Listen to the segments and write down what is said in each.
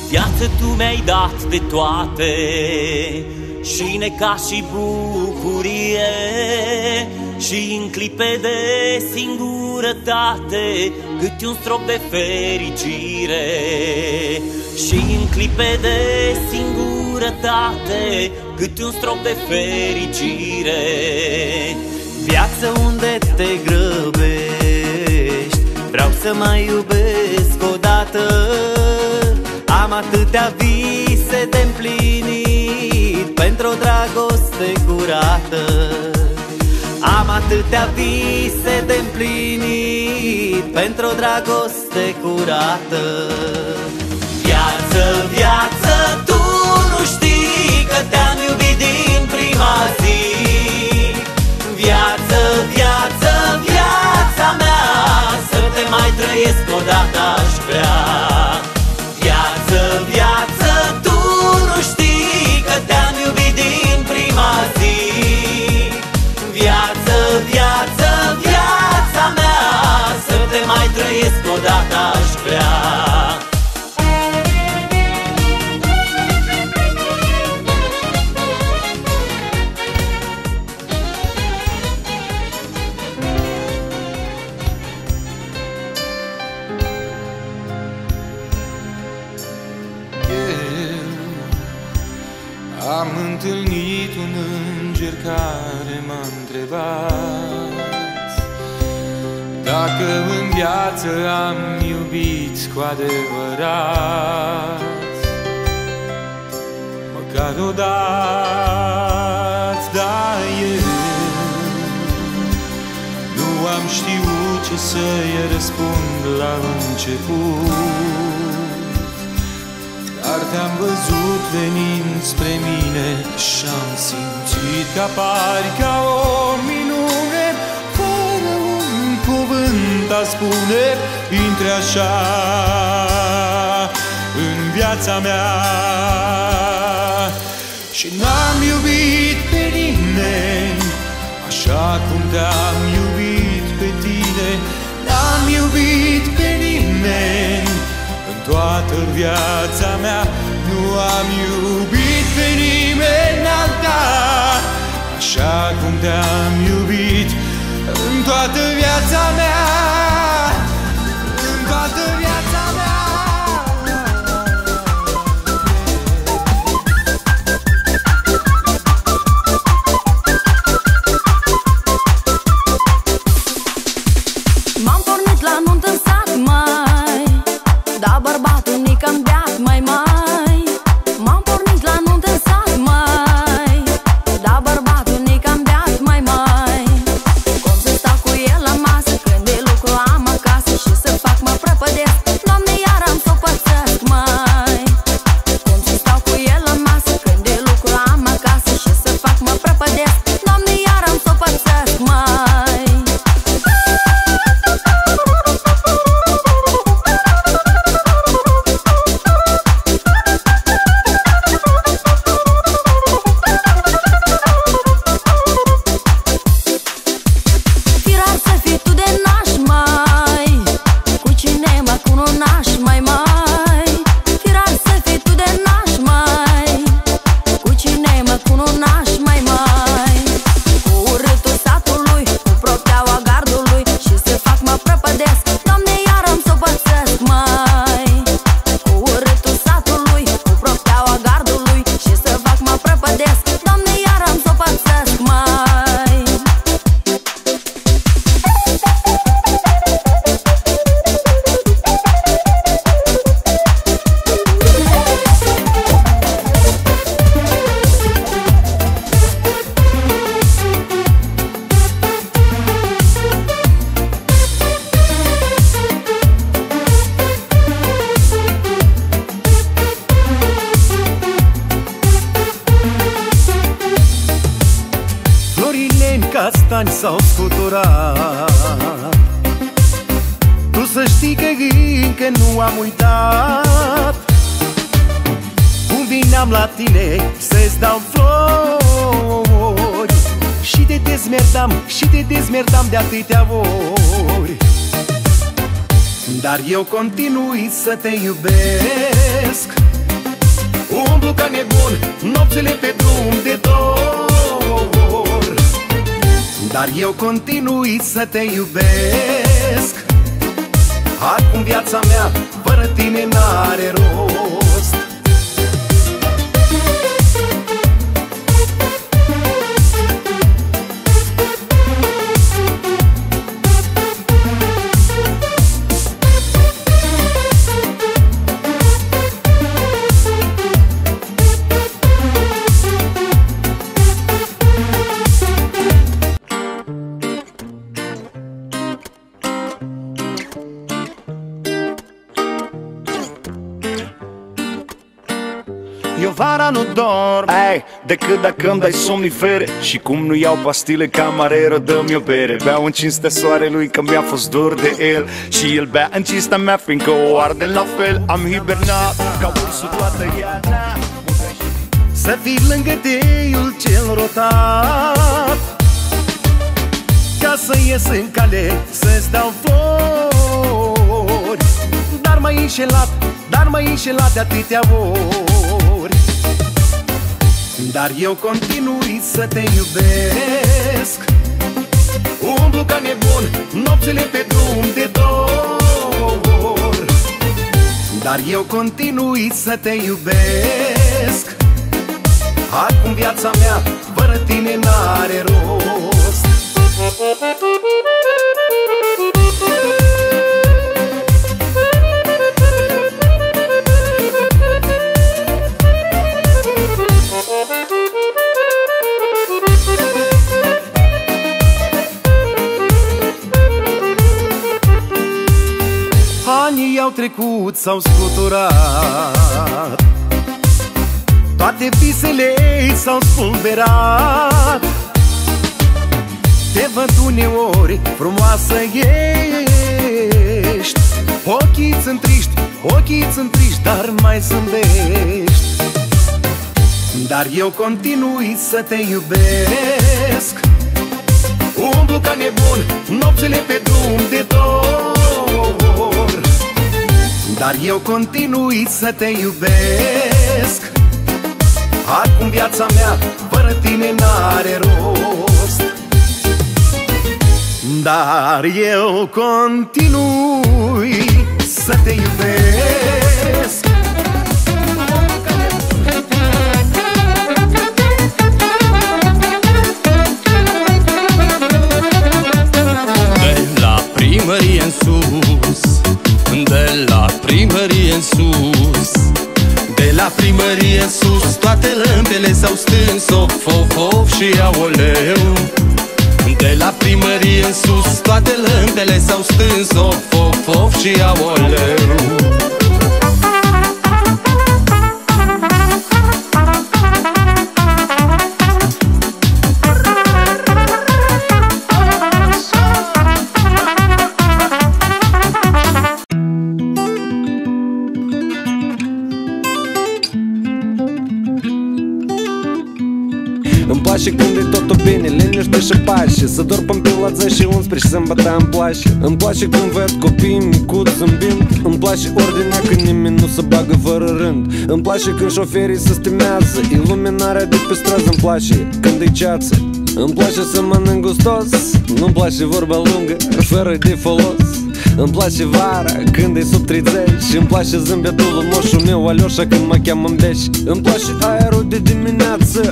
Viață tu mi-ai dat de toate, și necaz și bucurie, și în clipe de singurătate câte un strop de fericire. Și în clipe de singurătate câte un strop de fericire. Viață unde te grăbești, vreau să mai iubesc odată. Am atâtea vise de împlinit pentru o dragoste curată. Am atâtea vise de împlinit pentru o dragoste curată. Viață, viață, tu nu știi că te-am iubit din prima zi. Viață, viață, viața mea, să te mai trăiesc odată aș vrea. Viață, viață, tu nu știi că te-am iubit din prima zi. Viață, viață, viața mea, să te mai trăiesc odată aș vrea. Am întâlnit un înger care m-a întrebat dacă în viață am iubit cu adevărat. Măcar odată, dar eu nu am știut ce să-i răspund la început. Dar te-am văzut venind spre mine și-am simțit că apari ca o minune. Fără un cuvânt a spune, intre așa în viața mea. Și n-am iubit pe nimeni așa cum te-am iubit pe tine. N-am iubit pe nimeni toată viața mea, nu am iubit pe nimeni alta așa cum te-am iubit în toată viața mea, în toată viața mea. M-am pornit la nuntă în sat, mai da bărbatul nici-am beat, mai. M-am pornit la nuntă în sat, mai da bărbatul nici-am beat, mai. Cum să stau cu el la masă când de lucru am acasă și să fac mă prăpădesc, Doamne, iar am să o pățesc, mai. Cum să stau cu el la masă când de lucru am acasă și să fac mă prăpădesc, Doamne, iar am să o pățesc, mai. Castani s-au scuturat. Tu să știi că încă nu am uitat cum vineam la tine să-ți dau flori și te dezmerdam de atâtea ori. dar eu continui să te iubesc. Umblu ca nebun nopțile pe drum de dor, dar eu continui să te iubesc. Acum viața mea fără tine n-are rost. Eu vara nu dorm, decât dacă îmi dai somnifere. Și cum nu iau pastile, camareră, dă-mi o bere. Beau în cinstea soarelui că mi-a fost dor de el, și el bea în cinstea mea fiindcă o arde la fel. Am hibernat ca ursul toată iarna. Să fii lângă teiul cel rotat, ca să ies în cale să-ți dau flori. Dar m-ai înșelat de atâtea ori, dar eu continui să te iubesc. Umblu ca nebun nopțile pe drum de dor, dar eu continui să te iubesc. Acum viața mea fără tine n-are rost. Anii au trecut, s-au scuturat, toate visele s-au spulberat. Te văd uneori, frumoasă ești. Ochii sunt triști, dar mai zâmbești. Dar eu continui să te iubesc. Umblu ca nebun nopțile pe drum de dor, dar eu continui să te iubesc. Acum viața mea fără tine n-are rost, dar eu continui să te iubesc. De la primărie în sus, de la primărie în sus, de la primărie în sus, toate lămpele s-au stâns, of, of, of și aoleu. De la primărie în sus, toate lămpele s-au stâns, of, of, of și aoleu. Îmi place când e totul bine, liniște și pace, să dorm până pe la 10 și 11 sâmbătă îmi place. Îmi place când văd copii micuți zâmbind, îmi place ordinea când nimeni nu se bagă fără rând. Îmi place când șoferii se stimează, iluminarea de pe stradă îmi place când e ceață. Îmi place să mănânc gustos, nu-mi place vorba lungă, fără de folos. Îmi place vara când e sub 30 și îmi place zâmbetul lui moșul meu Alioșa când mă cheamă-n beș. Îmi place aerul de dimineață,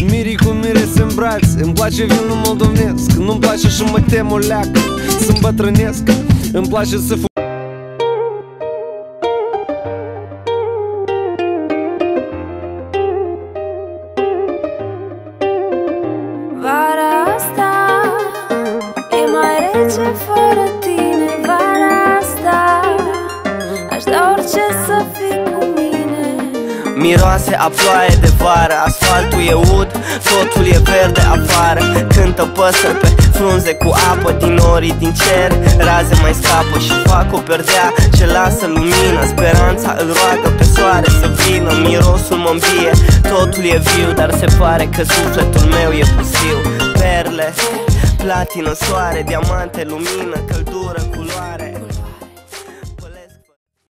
mirii cu mirese în brațe. Îmi place vinul moldovnesc, nu-mi place și mă tem o leacă să îmbătrânesc. Îmi place să Vara asta e mai rece fără tine. Vara asta aș da orice să fii cu mine. Miroase a ploaie de vară, asfaltul e ud, totul e verde afară. Cântă păsări pe frunze cu apă din norii din cer. Raze mai scapă și fac o perdea ce lasă lumină. Speranța îl roagă pe soare să vină, mirosul mă îmbie, totul e viu, dar se pare că sufletul meu e pustiu. Perle, platină, soare, diamante, lumină, căldură, culoare.